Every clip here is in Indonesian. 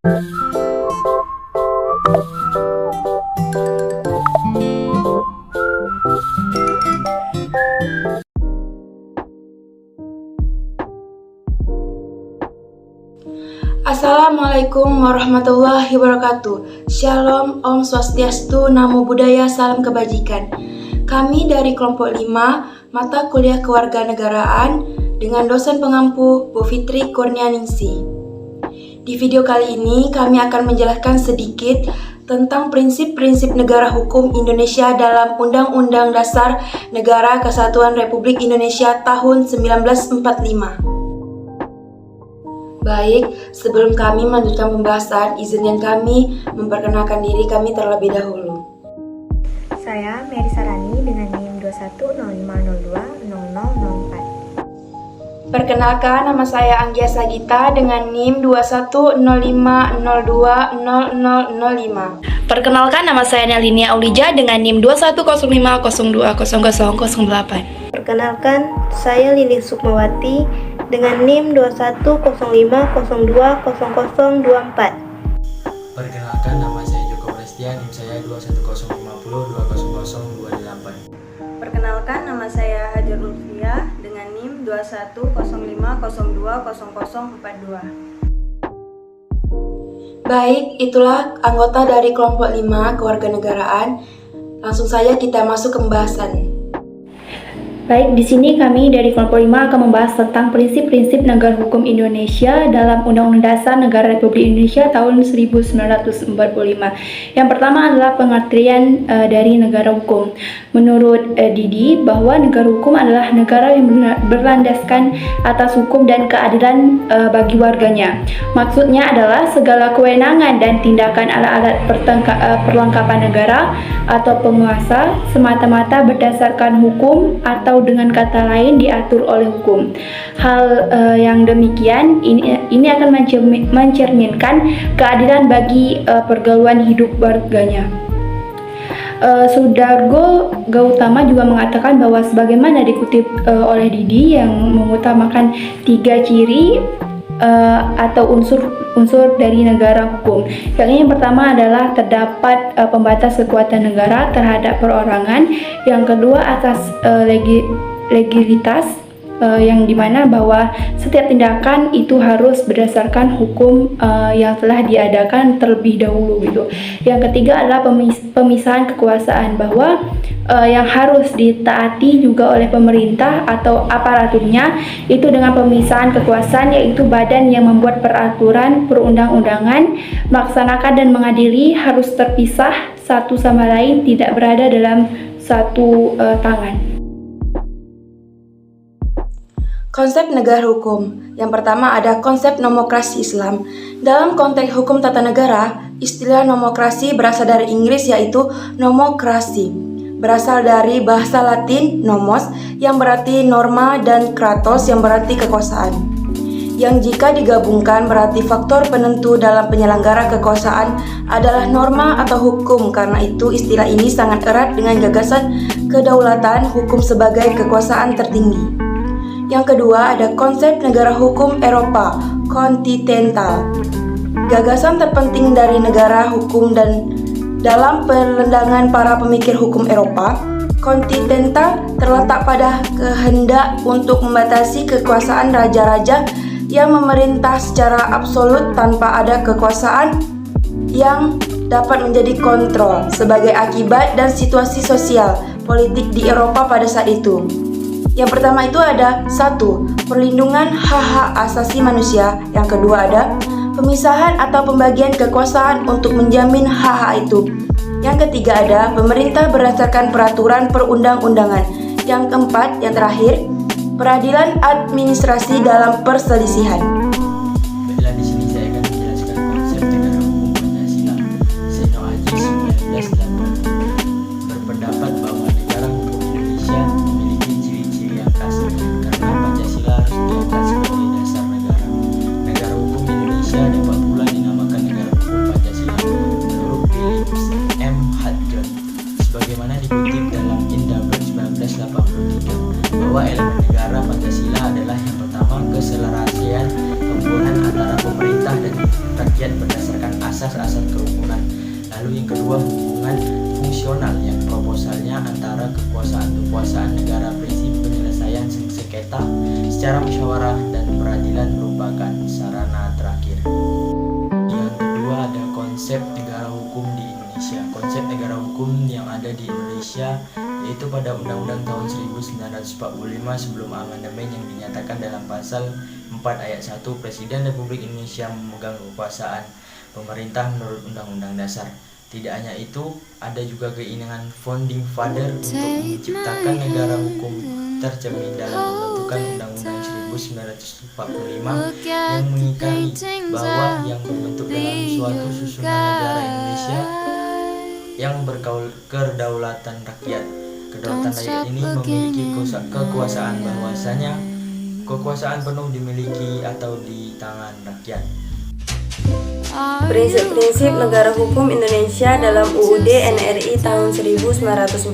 Assalamualaikum warahmatullahi wabarakatuh. Shalom, Om Swastiastu, Namo Buddhaya, Salam Kebajikan. Kami dari kelompok 5 mata kuliah kewarganegaraan dengan dosen pengampu Bu Fitri Kurnianingsih. Di video kali ini kami akan menjelaskan sedikit tentang prinsip-prinsip negara hukum Indonesia dalam Undang-Undang Dasar Negara Kesatuan Republik Indonesia tahun 1945. Baik, sebelum kami melanjutkan pembahasan, izinkan kami memperkenalkan diri kami terlebih dahulu. Saya Mary Sarani dengan NIM 2105020004. Perkenalkan, nama saya Anggia Sagita dengan NIM 2105020005. Perkenalkan, nama saya Nelinia Aulija dengan NIM 2105020008. Perkenalkan, saya Lili Sukmawati dengan NIM 2105020024. Perkenalkan, nama saya Joko Prestian, NIM saya 2105020028. Perkenalkan, nama saya Hajar Lutfia dengan NIM 2105020042. Baik, itulah anggota dari kelompok 5 kewarganegaraan. Langsung saja kita masuk ke pembahasan. Baik, di sini kami dari kelompok 5 akan membahas tentang prinsip-prinsip negara hukum Indonesia dalam Undang-Undang Dasar Negara Republik Indonesia tahun 1945. Yang pertama adalah pengertian dari negara hukum. Menurut Didi, bahwa negara hukum adalah negara yang berlandaskan atas hukum dan keadilan bagi warganya. Maksudnya adalah segala kewenangan dan tindakan alat-alat perlengkapan negara atau penguasa semata-mata berdasarkan hukum atau dengan kata lain diatur oleh hukum. Hal yang demikian ini akan mencerminkan keadilan bagi pergaulan hidup warganya. Sudargo Gautama juga mengatakan bahwa sebagaimana dikutip oleh Didi yang mengutamakan 3 ciri atau unsur dari negara hukum. Yang pertama adalah terdapat pembatas kekuatan negara terhadap perorangan. Yang kedua atas legalitas, yang dimana bahwa setiap tindakan itu harus berdasarkan hukum yang telah diadakan terlebih dahulu gitu. Yang ketiga adalah pemisahan kekuasaan, bahwa yang harus ditaati juga oleh pemerintah atau aparaturnya itu dengan pemisahan kekuasaan, yaitu badan yang membuat peraturan perundang-undangan, melaksanakan dan mengadili harus terpisah satu sama lain, tidak berada dalam satu tangan. Konsep negara hukum. Yang pertama ada konsep nomokrasi Islam. Dalam konteks hukum tata negara, istilah nomokrasi berasal dari Inggris, yaitu nomokrasi. Berasal dari bahasa Latin nomos yang berarti norma dan kratos yang berarti kekuasaan. Yang jika digabungkan berarti faktor penentu dalam penyelenggara kekuasaan adalah norma atau hukum. Karena itu istilah ini sangat erat dengan gagasan kedaulatan hukum sebagai kekuasaan tertinggi. Yang kedua ada konsep negara hukum Eropa, kontinental. Gagasan terpenting dari negara hukum dan dalam penelitian para pemikir hukum Eropa, kontinental terletak pada kehendak untuk membatasi kekuasaan raja-raja yang memerintah secara absolut tanpa ada kekuasaan yang dapat menjadi kontrol sebagai akibat dan situasi sosial politik di Eropa pada saat itu. Yang pertama itu ada 1. Perlindungan hak-hak asasi manusia. Yang kedua ada pemisahan atau pembagian kekuasaan untuk menjamin hak-hak itu. Yang ketiga ada pemerintah berdasarkan peraturan perundang-undangan. Yang keempat, yang terakhir, peradilan administrasi dalam perselisihan. Baiklah, di sini saya akan menjelaskan konsep negara hukum Pancasila. Seno Aji 1980 berpendapat bahwa negara hukum Indonesia memiliki ciri-ciri yang khas karena Pancasila harus diangkat sebagai dasar negara. Negara hukum Indonesia dapat pula dinamakan negara hukum Pancasila menurut Philips M. Hudson, sebagaimana dikutip dalam Indabet 1983 bahwa elemen negara Pancasila adalah yang pertama keselarasian antara kekuasaan negara. Prinsip penyelesaian sengketa secara musyawarah dan peradilan merupakan sarana terakhir. Yang kedua ada konsep negara hukum di Indonesia. Konsep negara hukum yang ada di Indonesia yaitu pada Undang-Undang tahun 1945 sebelum amandemen yang dinyatakan dalam pasal 4 ayat 1, Presiden Republik Indonesia memegang kekuasaan pemerintah menurut Undang-Undang Dasar. Tidak hanya itu, ada juga keinginan founding father untuk menciptakan negara hukum tercermin dalam pembentukan Undang-Undang 1945 yang mengingkari bahwa yang berbentuk dalam suatu susunan negara Indonesia yang berkedaulatan rakyat. Kedaulatan rakyat ini memiliki kekuasaan bahwasanya kekuasaan penuh dimiliki atau di tangan rakyat. Prinsip-prinsip negara hukum Indonesia dalam UUD NRI tahun 1945.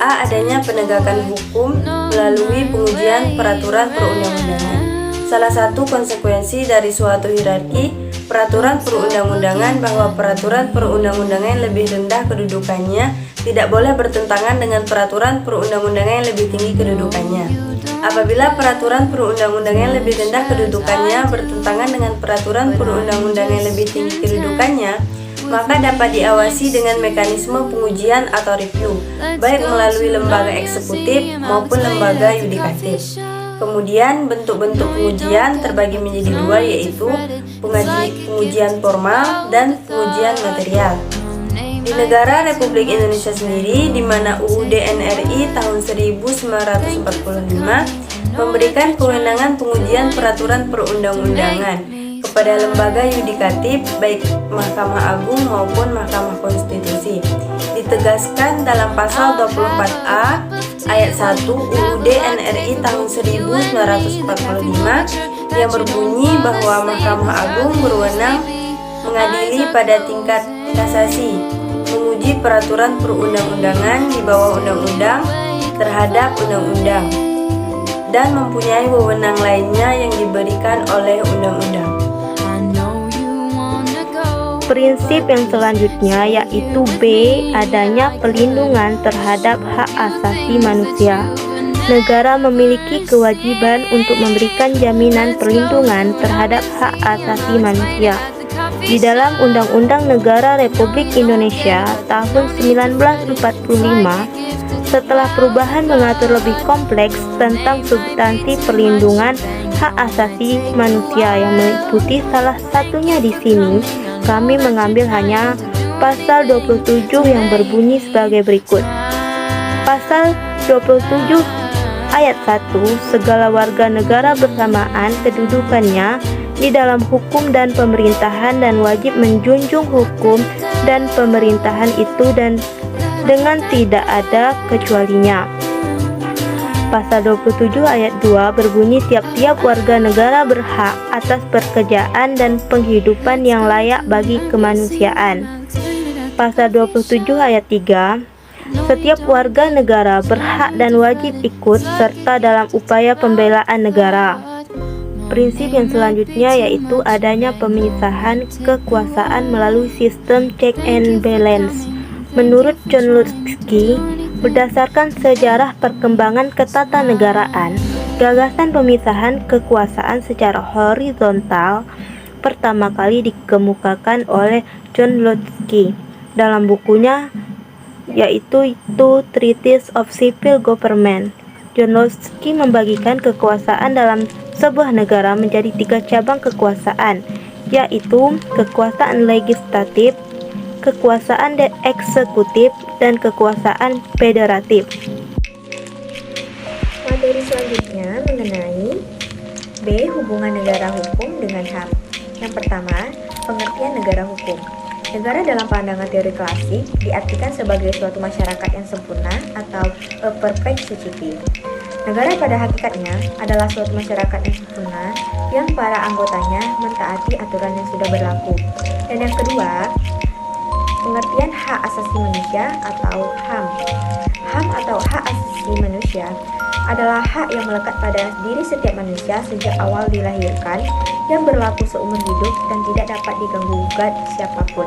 A. Adanya penegakan hukum melalui pengujian peraturan perundang-undangan. Salah satu konsekuensi dari suatu hierarki peraturan perundang-undangan bahwa peraturan perundang-undangan yang lebih rendah kedudukannya tidak boleh bertentangan dengan peraturan perundang-undangan yang lebih tinggi kedudukannya. Apabila peraturan perundang-undangan yang lebih rendah kedudukannya bertentangan dengan peraturan perundang-undangan yang lebih tinggi kedudukannya, maka dapat diawasi dengan mekanisme pengujian atau review, baik melalui lembaga eksekutif maupun lembaga yudikatif. Kemudian bentuk-bentuk pengujian terbagi menjadi dua, yaitu pengujian formal dan pengujian material. Di negara Republik Indonesia sendiri, di mana UUD NRI tahun 1945 memberikan kewenangan pengujian peraturan perundang-undangan kepada lembaga yudikatif baik Mahkamah Agung maupun Mahkamah Konstitusi. Ditegaskan dalam pasal 24A ayat 1 UUD NRI tahun 1945 yang berbunyi bahwa Mahkamah Agung berwenang mengadili pada tingkat kasasi, menguji peraturan perundang-undangan di bawah undang-undang terhadap undang-undang, dan mempunyai wewenang lainnya yang diberikan oleh undang-undang. Prinsip yang selanjutnya yaitu B. Adanya pelindungan terhadap hak asasi manusia. Negara memiliki kewajiban untuk memberikan jaminan perlindungan terhadap hak asasi manusia. Di dalam Undang-Undang Negara Republik Indonesia tahun 1945, setelah perubahan mengatur lebih kompleks tentang substansi perlindungan hak asasi manusia yang meliputi salah satunya di sini, kami mengambil hanya pasal 27 yang berbunyi sebagai berikut. Pasal 27 ayat 1, segala warga negara bersamaan kedudukannya di dalam hukum dan pemerintahan dan wajib menjunjung hukum dan pemerintahan itu dan dengan tidak ada kecualinya. Pasal 27 ayat 2 berbunyi tiap-tiap warga negara berhak atas pekerjaan dan penghidupan yang layak bagi kemanusiaan. Pasal 27 ayat 3, setiap warga negara berhak dan wajib ikut serta dalam upaya pembelaan negara. Prinsip yang selanjutnya yaitu adanya pemisahan kekuasaan melalui sistem check and balance. Menurut John Locke, berdasarkan sejarah perkembangan ketatanegaraan, gagasan pemisahan kekuasaan secara horizontal pertama kali dikemukakan oleh John Locke dalam bukunya yaitu Treatise of Civil Government. John Locke membagikan kekuasaan dalam sebuah negara menjadi 3 cabang kekuasaan, yaitu kekuasaan legislatif, kekuasaan eksekutif, dan kekuasaan federatif. Materi selanjutnya mengenai B. Hubungan negara hukum dengan HAM. Yang pertama, pengertian negara hukum. Negara dalam pandangan teori klasik diartikan sebagai suatu masyarakat yang sempurna atau a perfect society. Negara pada hakikatnya adalah suatu masyarakat yang sempurna yang para anggotanya mentaati aturan yang sudah berlaku. Dan yang kedua, pengertian hak asasi manusia atau HAM. HAM atau hak asasi manusia adalah hak yang melekat pada diri setiap manusia sejak awal dilahirkan, yang berlaku seumur hidup dan tidak dapat diganggu-gugat siapapun.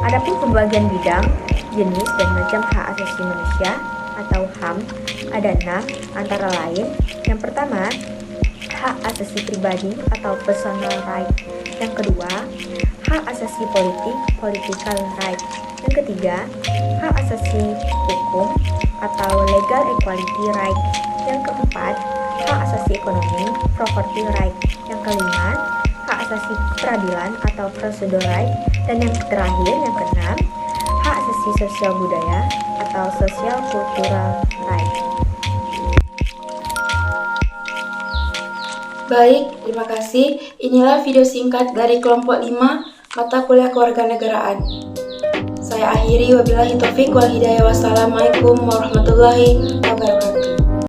Adapun pembagian bidang, jenis, dan macam hak asasi manusia atau HAM ada 6 antara lain. Yang pertama, hak asasi pribadi atau personal right. Yang kedua, hak asasi politik, political right. Yang ketiga, hak asasi hukum atau legal equality right. Yang keempat, hak asasi ekonomi, property right. Yang kelima, hak asasi peradilan atau procedural right. Dan yang terakhir, yang keenam, hak asasi sosial budaya atau social cultural right. Baik, terima kasih. Inilah video singkat dari kelompok 5 mata kuliah kewarganegaraan. Saya akhiri, wabillahi taufik wal hidayah. Wassalamualaikum warahmatullahi wabarakatuh.